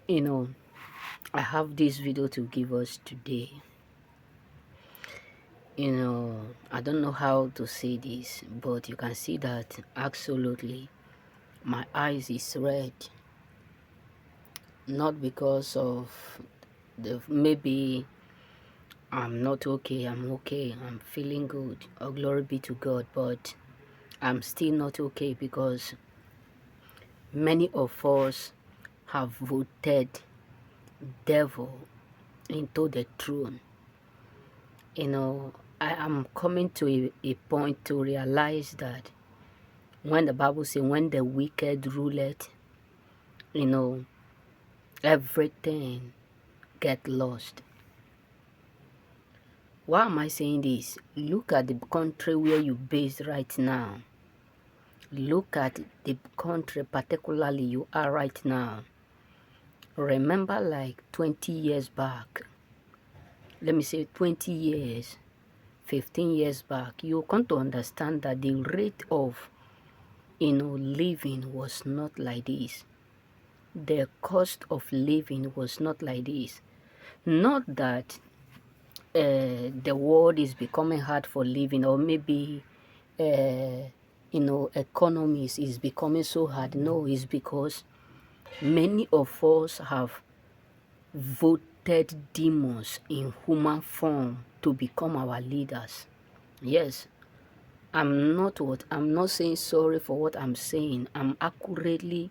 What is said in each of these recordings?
you know, I have this video to give us today. I don't know how to say this, but you can see that absolutely my eyes is red. Not because of the maybe I'm not okay, I'm okay, I'm feeling good. Oh, glory be to God, but I'm still not okay because many of us have voted devil into the throne. I am coming to a point to realize that when the Bible says when the wicked ruleth, you know, everything get lost. Why am I saying this? Look at the country where you based right now. Look at the country particularly you are right now. Remember like 20 years back, let me say 20 years, 15 years back, you come to understand that the rate of living was not like this. The cost of living was not like this. Not that the world is becoming hard for living, or maybe economies is becoming so hard. No, it's because many of us have voted demons in human form to become our leaders. Yes, I'm not saying sorry for what I'm saying. I'm accurately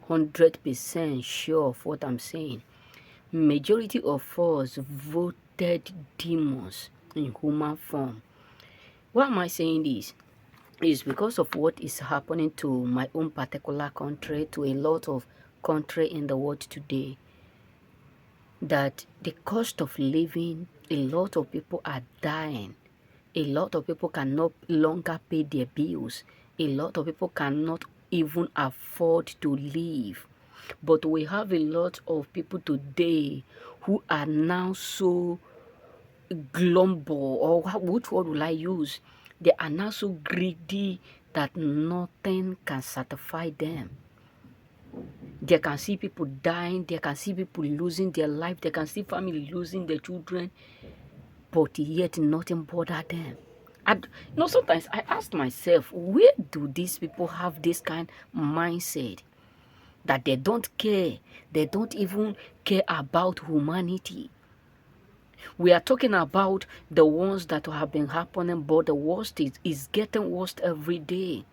100% sure of what I'm saying. Majority of us voted demons in human form. Why am I saying this? It's because of what is happening to my own particular country, to a lot of country in the world today. That the cost of living, a lot of people are dying. A lot of people cannot longer pay their bills. A lot of people cannot even afford to live. But we have a lot of people today who are now so glumble, or which word will I use? They are now so greedy that nothing can satisfy them. They can see people dying, they can see people losing their life, they can see family losing their children, but yet nothing bother them. And sometimes I ask myself, where do these people have this kind of mindset that they don't care, they don't even care about humanity? We are talking about the ones that have been happening, but the worst is getting worse every day.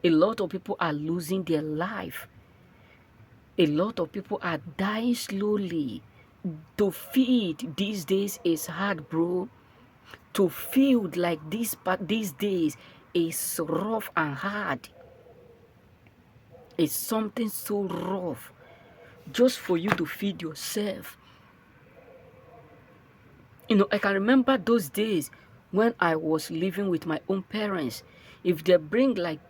A lot of people are losing their life. A lot of people are dying slowly. To feed these days is hard, bro. To feed like these days is rough and hard. It's something so rough just for you to feed yourself. I can remember those days when I was living with my own parents. If they bring like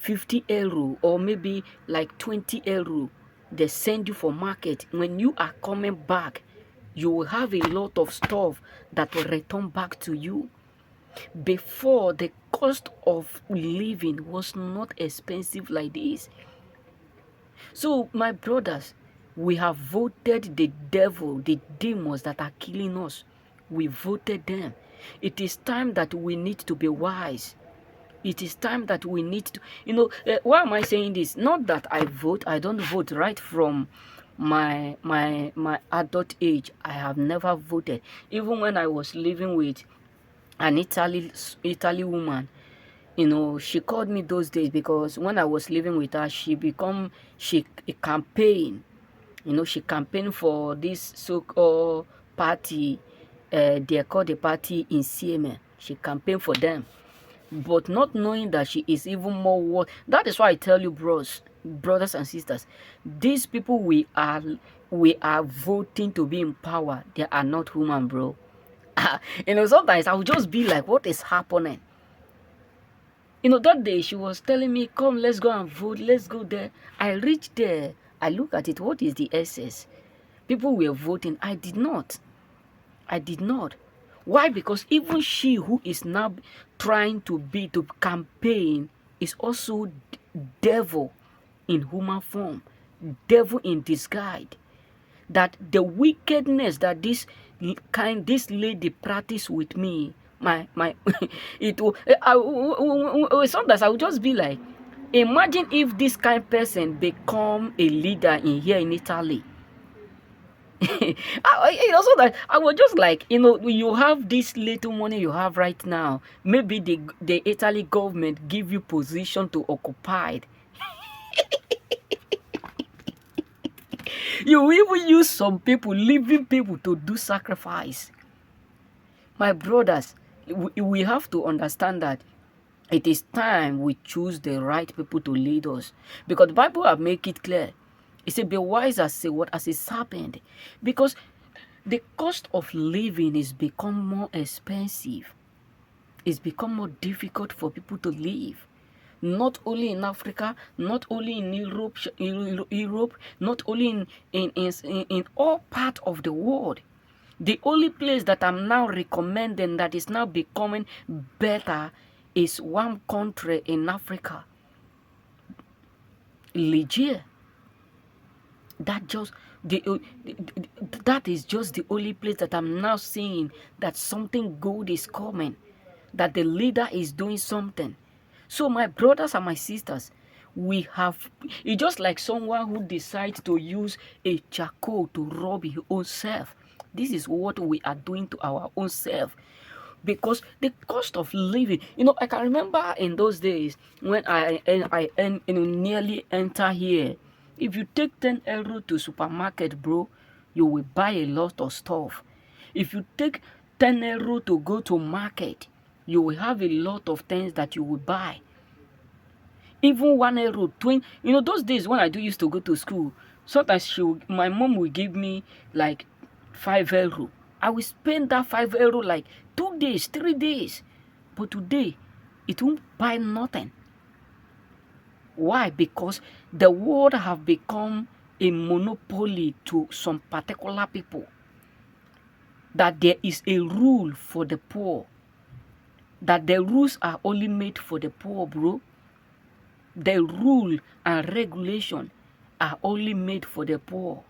50 euro or maybe like 20 euro, they send you for market. When you are coming back, you will have a lot of stuff that will return back to you. Before, the cost of living was not expensive like this. So, my brothers, we have voted the devil, the demons that are killing us. We voted them. It is time that we need to be wise. It is time that we need to, why am I saying this? Not that I vote. I don't vote right from my adult age. I have never voted. Even when I was living with an Italy woman, she called me those days because when I was living with her, she campaigned. She campaigned for this so-called party. They call the party in CMA. She campaigned for them, but not knowing that she is even more worth. That is why I tell you, brothers and sisters, these people we are voting to be in power, they are not human, bro. Sometimes I will just be like, what is happening? That day she was telling me, come, let's go and vote, let's go there. I reached there, I look at it, what is the essence? People were voting. I did not. Why? Because even she who is now trying to campaign is also devil in human form. devil in disguise. That the wickedness that this lady practiced with me, my it will sometimes I will just be like, imagine if this kind of person become a leader in here in Italy. So that I was just like, you have this little money you have right now. Maybe the Italy government give you position to occupy. You even use some people, living people, to do sacrifice. My brothers, we have to understand that it is time we choose the right people to lead us. Because the Bible have make it clear. It said, be wise as a what? As a serpent. Because the cost of living is become more expensive. It's become more difficult for people to live. Not only in Africa, not only in Europe, not only in all parts of the world. The only place that I'm now recommending that is now becoming better is one country in Africa, Nigeria. That is just the only place that I'm now seeing that something good is coming, that the leader is doing something. So my brothers and my sisters, it's just like someone who decides to use a charcoal to rub his own self. This is what we are doing to our own self. Because the cost of living, I can remember in those days when I nearly enter here. If you take 10 euro to supermarket, bro, you will buy a lot of stuff. If you take 10 euro to go to market, you will have a lot of things that you will buy. Even 1 euro, 20, those days when I used to go to school, sometimes my mom will give me like 5 euro. I will spend that 5 euro like 2 days, 3 days. But today, it won't buy nothing. Why? Because the world have become a monopoly to some particular people. That there is a rule for the poor. That the rules are only made for the poor, bro. The rule and regulation are only made for the poor.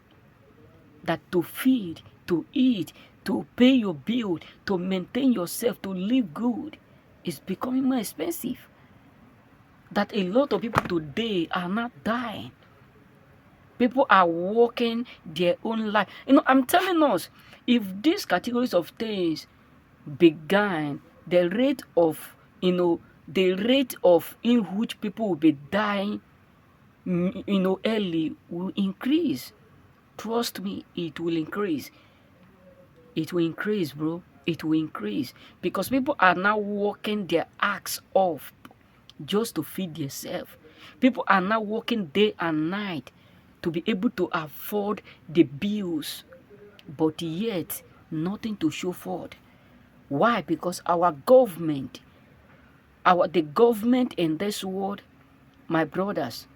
That to feed, to eat, to pay your bill, to maintain yourself, to live good is becoming more expensive. That a lot of people today are not dying. People are walking their own life. I'm telling us, if these categories of things began, the rate of in which people will be dying, early will increase. Trust me, it will increase. It will increase, bro. It will increase. Because people are now working their ass off just to feed themselves. People are now working day and night to be able to afford the bills. But yet, nothing to show for it. Why? Because our government, the government in this world, my brothers,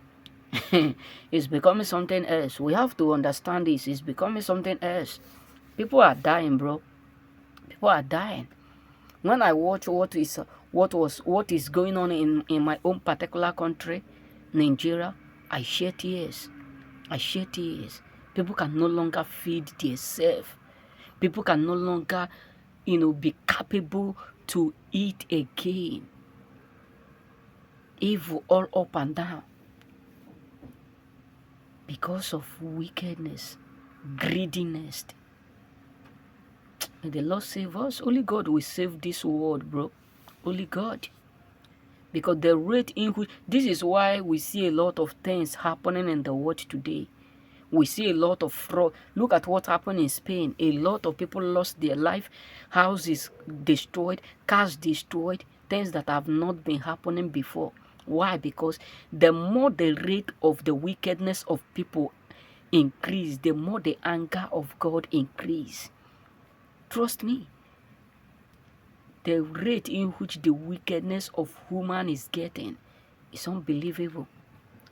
is becoming something else. We have to understand this. It's becoming something else. People are dying, bro. People are dying. When I watch what is going on in my own particular country, Nigeria, I shed tears. I shed tears. People can no longer feed themselves. People can no longer, be capable to eat again. Evil all up and down. Because of wickedness, greediness. May the Lord save us. Only God will save this world, bro. Only God. Because the rate in which, this is why we see a lot of things happening in the world today. We see a lot of fraud. Look at what happened in Spain. A lot of people lost their life. Houses destroyed. Cars destroyed. Things that have not been happening before. Why? Because the more the rate of the wickedness of people increase, the more the anger of God increase. Trust me. The rate in which the wickedness of human is getting is unbelievable.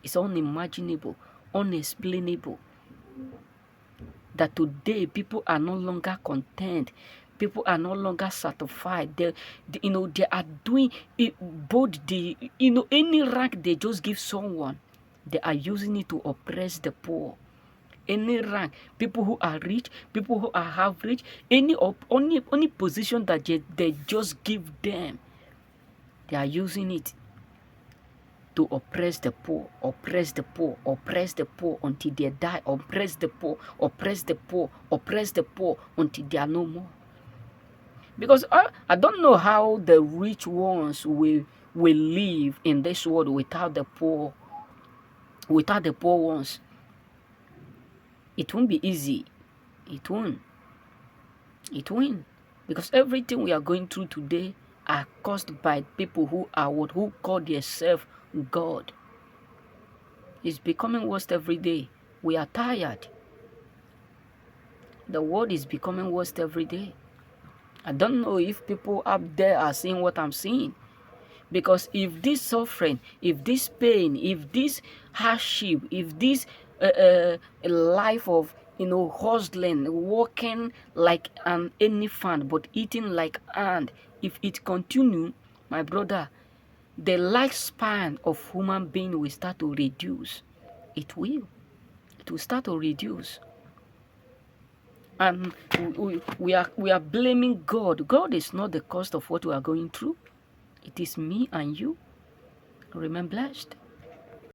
It's unimaginable, unexplainable. That today people are no longer content. People are no longer satisfied. They are doing it, both any rank they just give someone, They are using it to oppress the poor. Any rank, people who are rich, people who are average, any position that they just give them, they are using it to oppress the poor, oppress the poor, oppress the poor until they die, oppress the poor, oppress the poor, oppress the poor until they are no more. Because I don't know how the rich ones will live in this world without the poor ones. It won't be easy. It won't. It won't. Because everything we are going through today are caused by people who are who call themselves God. It's becoming worse every day. We are tired. The world is becoming worse every day. I don't know if people up there are seeing what I'm seeing. Because if this suffering, if this pain, if this hardship, if this life of, hustling, walking like an elephant but eating like ant, if it continue, my brother, the lifespan of human being will start to reduce. It will. It will start to reduce. And we are blaming God. God is not the cause of what we are going through. It is me and you. Remain blessed.